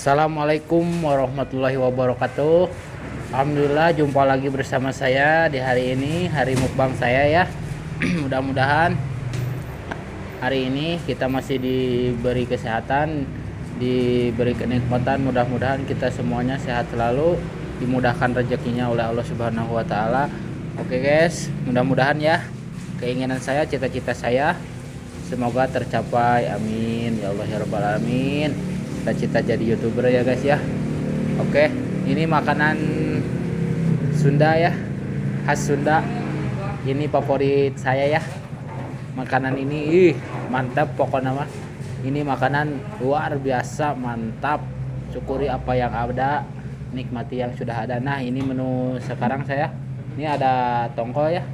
Assalamualaikum warahmatullahi wabarakatuh. Alhamdulillah jumpa lagi bersama saya di hari ini, hari mukbang saya ya. Mudah-mudahan hari ini kita masih diberi kesehatan, diberi kenikmatan. Mudah-mudahan kita semuanya sehat selalu, dimudahkan rezekinya oleh Allah Subhanahu wa taala. Oke guys, mudah-mudahan ya keinginan saya, cita-cita saya semoga tercapai. Amin ya Allah ya rabbal alamin. Cita-cita jadi YouTuber ya guys ya. Oke, ini makanan Sunda ya, khas Sunda. Ini favorit saya ya. Makanan ini mantap pokoknya mah. Ini makanan luar biasa mantap. Syukuri apa yang ada, nikmati yang sudah ada. Nah, ini menu sekarang saya. Ini ada tongkol ya.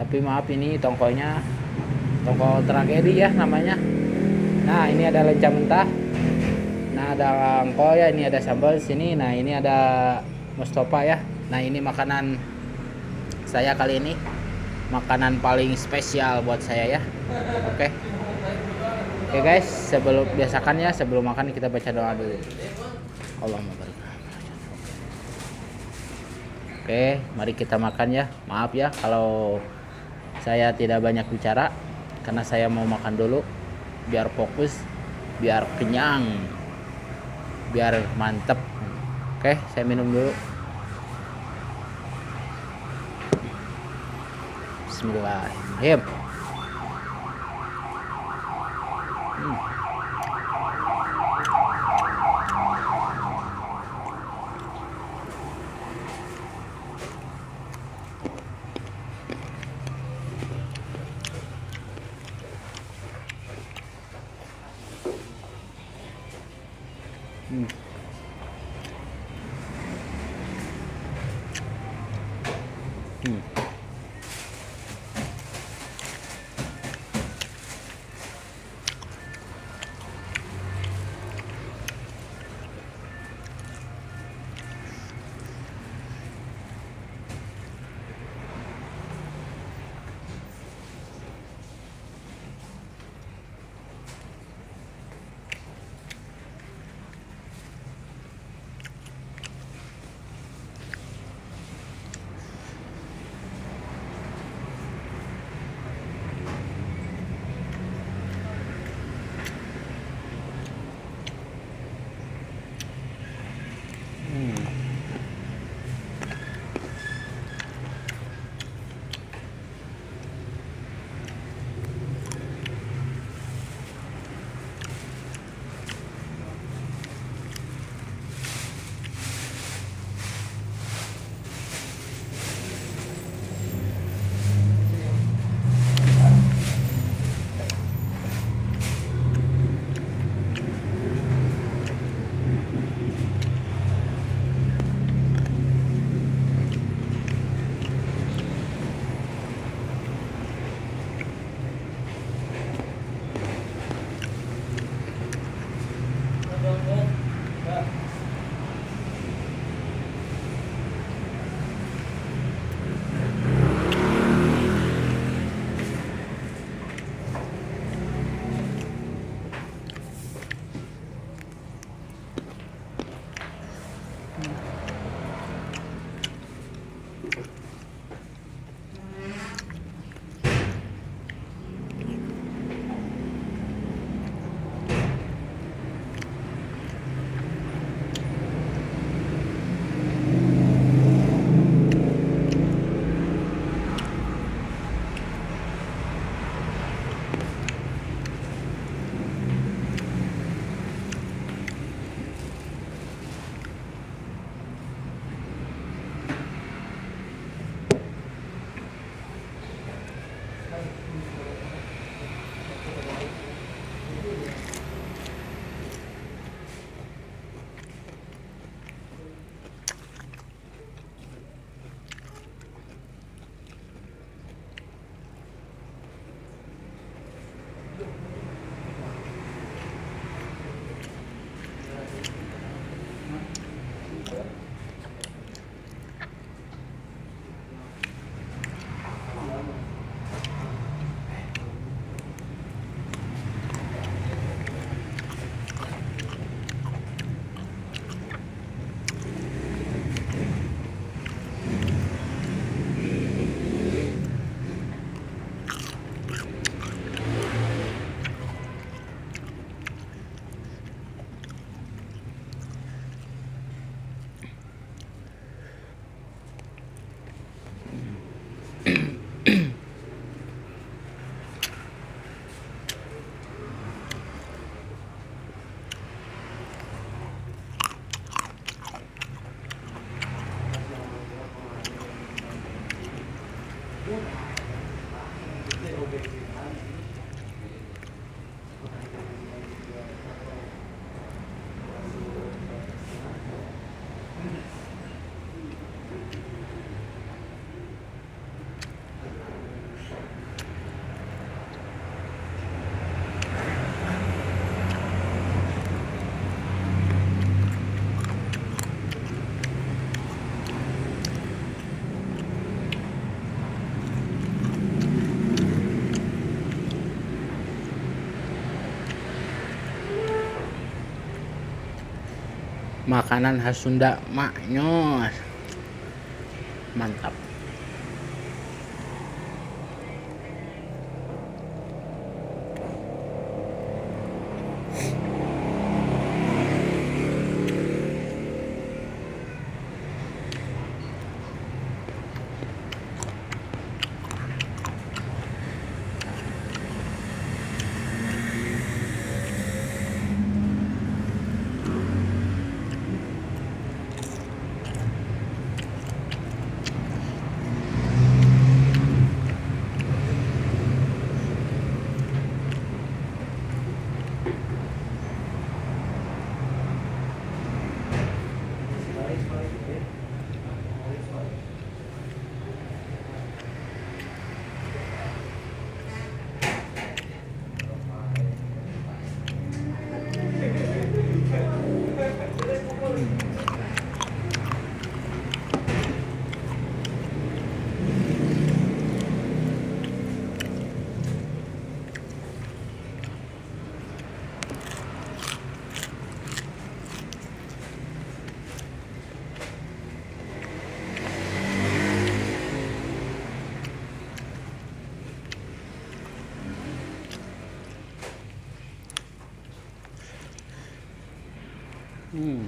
Tapi maaf, ini tongkolnya tongkol tragedi ya namanya. Nah, ini ada lenca mentah. Nah, ada angkol ya, ini ada sambal sini. Nah, ini ada Mustofa ya. Nah, ini makanan saya kali ini. Makanan paling spesial buat saya ya. Oke. Oke guys, sebelum makan kita baca doa dulu. Allahumma barik. Oke, mari kita makan ya. Maaf ya kalau saya tidak banyak bicara karena saya mau makan dulu biar fokus, biar kenyang, biar mantep. Oke, saya minum dulu. Bismillahirrahmanirrahim. Hmm. Hmm. Makanan khas Sunda maknyos. Mantap. Hmm.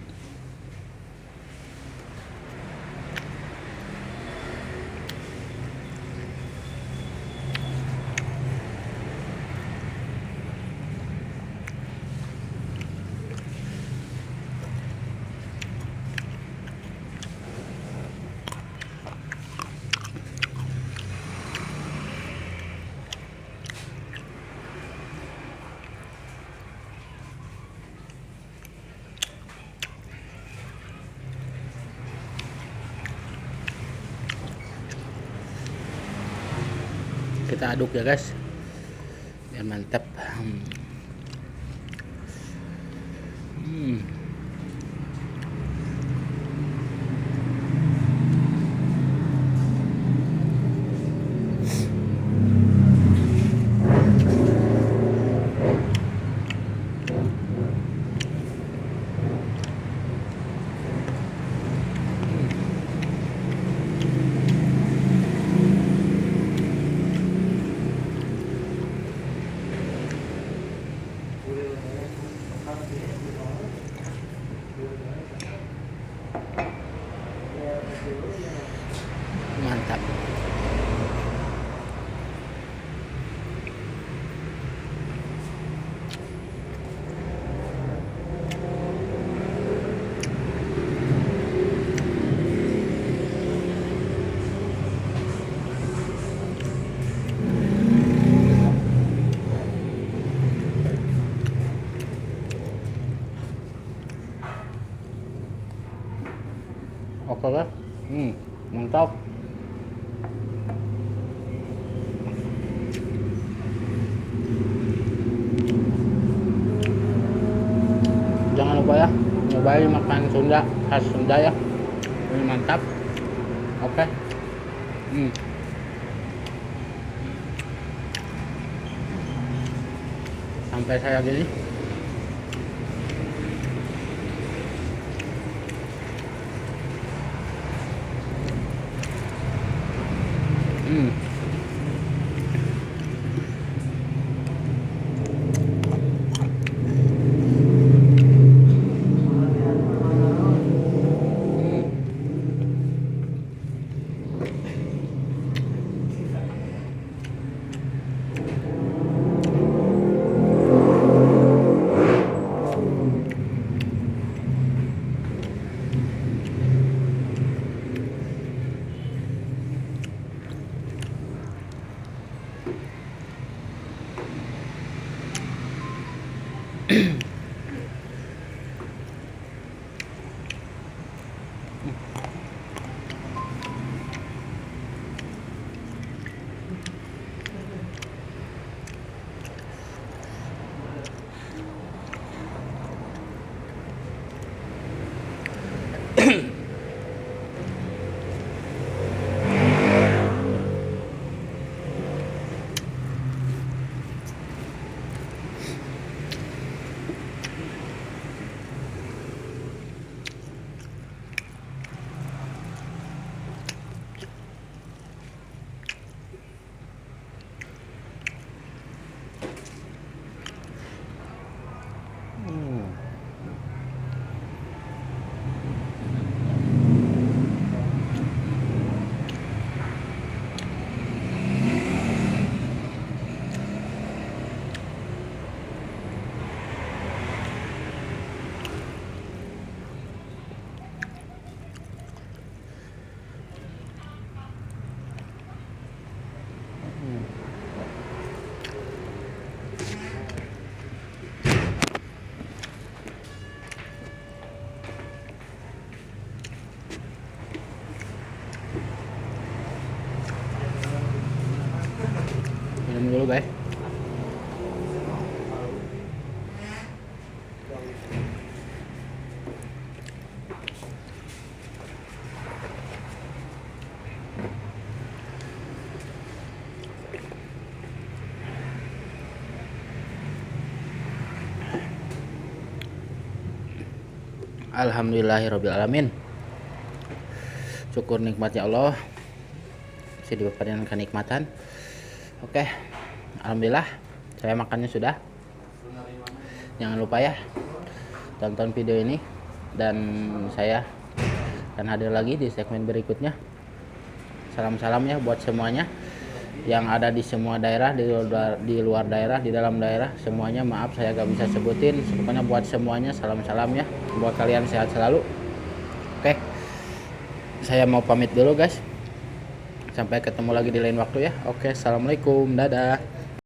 Kita aduk ya guys, biar mantap. Hmm. Mantap. Oke lah. Mantap. Jangan lupa ya, nyobain makan Sunda khas Sunda ya. Ini mantap. Oke. Sampai saya gini. Alhamdulillahirabbil alamin. Syukur nikmatnya Allah bisa diberikan kenikmatan. Oke, alhamdulillah saya makannya sudah. Jangan lupa ya tonton video ini, dan saya akan hadir lagi di segmen berikutnya. Salam-salam ya buat semuanya yang ada di semua daerah, di luar daerah, di dalam daerah, semuanya. Maaf saya gak bisa sebutin, pokoknya buat semuanya salam-salam ya, buat kalian sehat selalu. Oke, saya mau pamit dulu guys, sampai ketemu lagi di lain waktu ya. Oke, assalamualaikum, dadah.